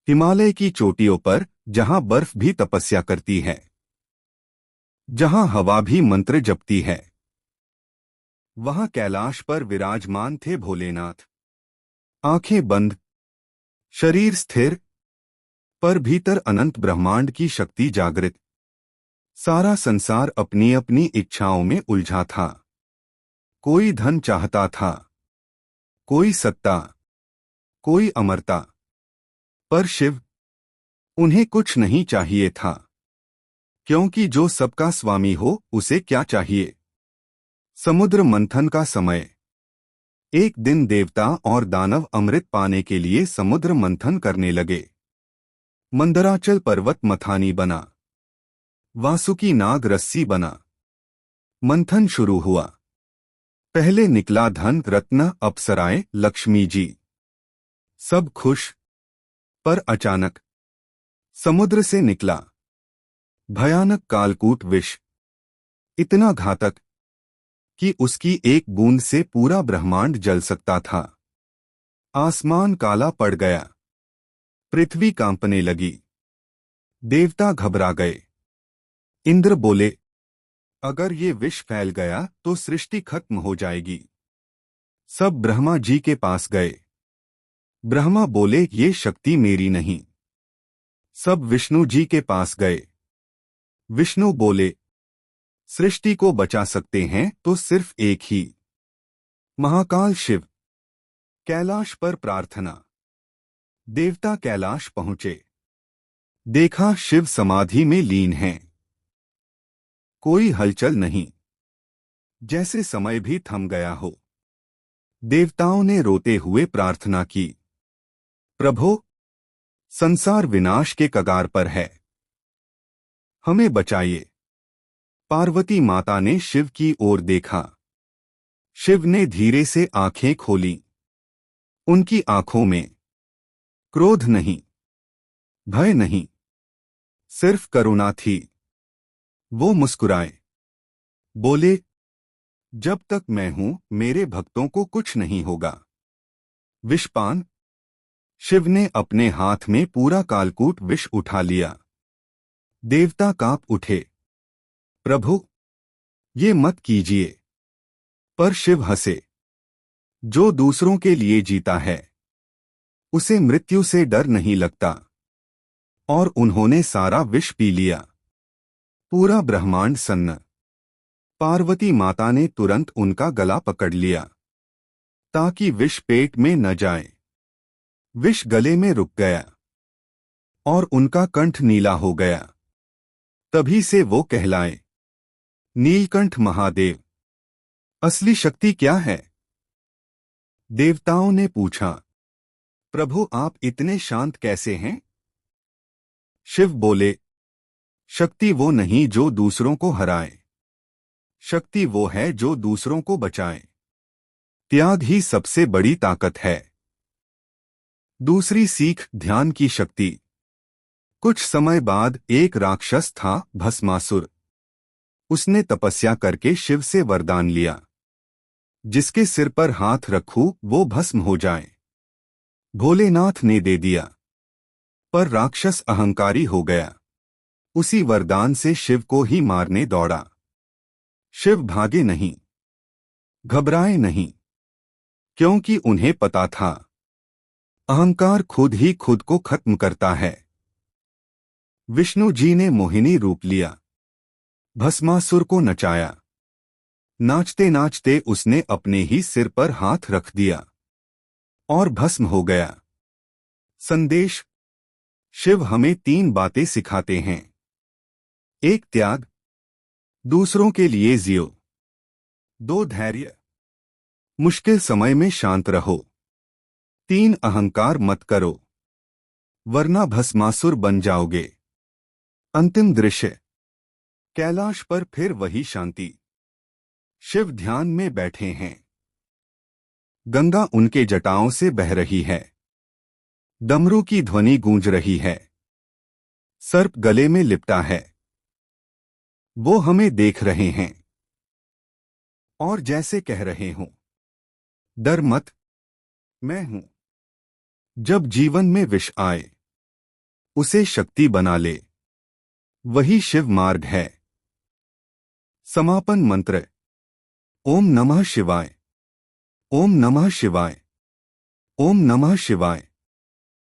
हिमालय की चोटियों पर, जहां बर्फ भी तपस्या करती है, जहां हवा भी मंत्र जपती है, वहां कैलाश पर विराजमान थे भोलेनाथ। आंखें बंद, शरीर स्थिर, पर भीतर अनंत ब्रह्मांड की शक्ति जागृत। सारा संसार अपनी अपनी इच्छाओं में उलझा था। कोई धन चाहता था, कोई सत्ता, कोई अमरता। पर शिव, उन्हें कुछ नहीं चाहिए था, क्योंकि जो सबका स्वामी हो उसे क्या चाहिए। समुद्र मंथन का समय। एक दिन देवता और दानव अमृत पाने के लिए समुद्र मंथन करने लगे। मंदराचल पर्वत मथानी बना, वासुकी नाग रस्सी बना। मंथन शुरू हुआ। पहले निकला धन रत्न अप्सराएं लक्ष्मी जी। सब खुश। पर अचानक समुद्र से निकला भयानक कालकूट विष, इतना घातक कि उसकी एक बूंद से पूरा ब्रह्मांड जल सकता था। आसमान काला पड़ गया, पृथ्वी कांपने लगी। देवता घबरा गए। इंद्र बोले, अगर ये विष फैल गया तो सृष्टि खत्म हो जाएगी। सब ब्रह्मा जी के पास गए। ब्रह्मा बोले, ये शक्ति मेरी नहीं। सब विष्णु जी के पास गए। विष्णु बोले, सृष्टि को बचा सकते हैं तो सिर्फ एक ही, महाकाल शिव। कैलाश पर प्रार्थना। देवता कैलाश पहुंचे। देखा शिव समाधि में लीन हैं। कोई हलचल नहीं, जैसे समय भी थम गया हो। देवताओं ने रोते हुए प्रार्थना की, प्रभो, संसार विनाश के कगार पर है, हमें बचाइए। पार्वती माता ने शिव की ओर देखा। शिव ने धीरे से आंखें खोली। उनकी आंखों में क्रोध नहीं, भय नहीं, सिर्फ करुणा थी। वो मुस्कुराए, बोले, जब तक मैं हूं मेरे भक्तों को कुछ नहीं होगा। विषपान। शिव ने अपने हाथ में पूरा कालकूट विष उठा लिया। देवता कांप उठे। प्रभु, ये मत कीजिए। पर शिव हंसे। जो दूसरों के लिए जीता है उसे मृत्यु से डर नहीं लगता। और उन्होंने सारा विष पी लिया। पूरा ब्रह्मांड सन्न। पार्वती माता ने तुरंत उनका गला पकड़ लिया, ताकि विष पेट में न जाए। विष गले में रुक गया और उनका कंठ नीला हो गया। तभी से वो कहलाए नीलकंठ महादेव। असली शक्ति क्या है? देवताओं ने पूछा, प्रभु आप इतने शांत कैसे हैं? शिव बोले, शक्ति वो नहीं जो दूसरों को हराए, शक्ति वो है जो दूसरों को बचाए। त्याग ही सबसे बड़ी ताकत है। दूसरी सीख, ध्यान की शक्ति। कुछ समय बाद एक राक्षस था, भस्मासुर। उसने तपस्या करके शिव से वरदान लिया, जिसके सिर पर हाथ रखूं वो भस्म हो जाए। भोलेनाथ ने दे दिया, पर राक्षस अहंकारी हो गया। उसी वरदान से शिव को ही मारने दौड़ा। शिव भागे नहीं, घबराए नहीं, क्योंकि उन्हें पता था अहंकार खुद ही खुद को खत्म करता है। विष्णु जी ने मोहिनी रूप लिया, भस्मासुर को नचाया। नाचते नाचते उसने अपने ही सिर पर हाथ रख दिया और भस्म हो गया। संदेश। शिव हमें 3 बातें सिखाते हैं। 1 त्याग, दूसरों के लिए जियो। 2 धैर्य, मुश्किल समय में शांत रहो। 3 अहंकार मत करो, वरना भस्मासुर बन जाओगे। अंतिम दृश्य। कैलाश पर फिर वही शांति। शिव ध्यान में बैठे हैं। गंगा उनके जटाओं से बह रही है। डमरू की ध्वनि गूंज रही है। सर्प गले में लिपटा है। वो हमें देख रहे हैं और जैसे कह रहे हों, डर मत, मैं हूं। जब जीवन में विष आए उसे शक्ति बना ले। वही शिव मार्ग है। समापन मंत्र। ओम नमः शिवाय। ओम नमः शिवाय। ओम नमः शिवाय।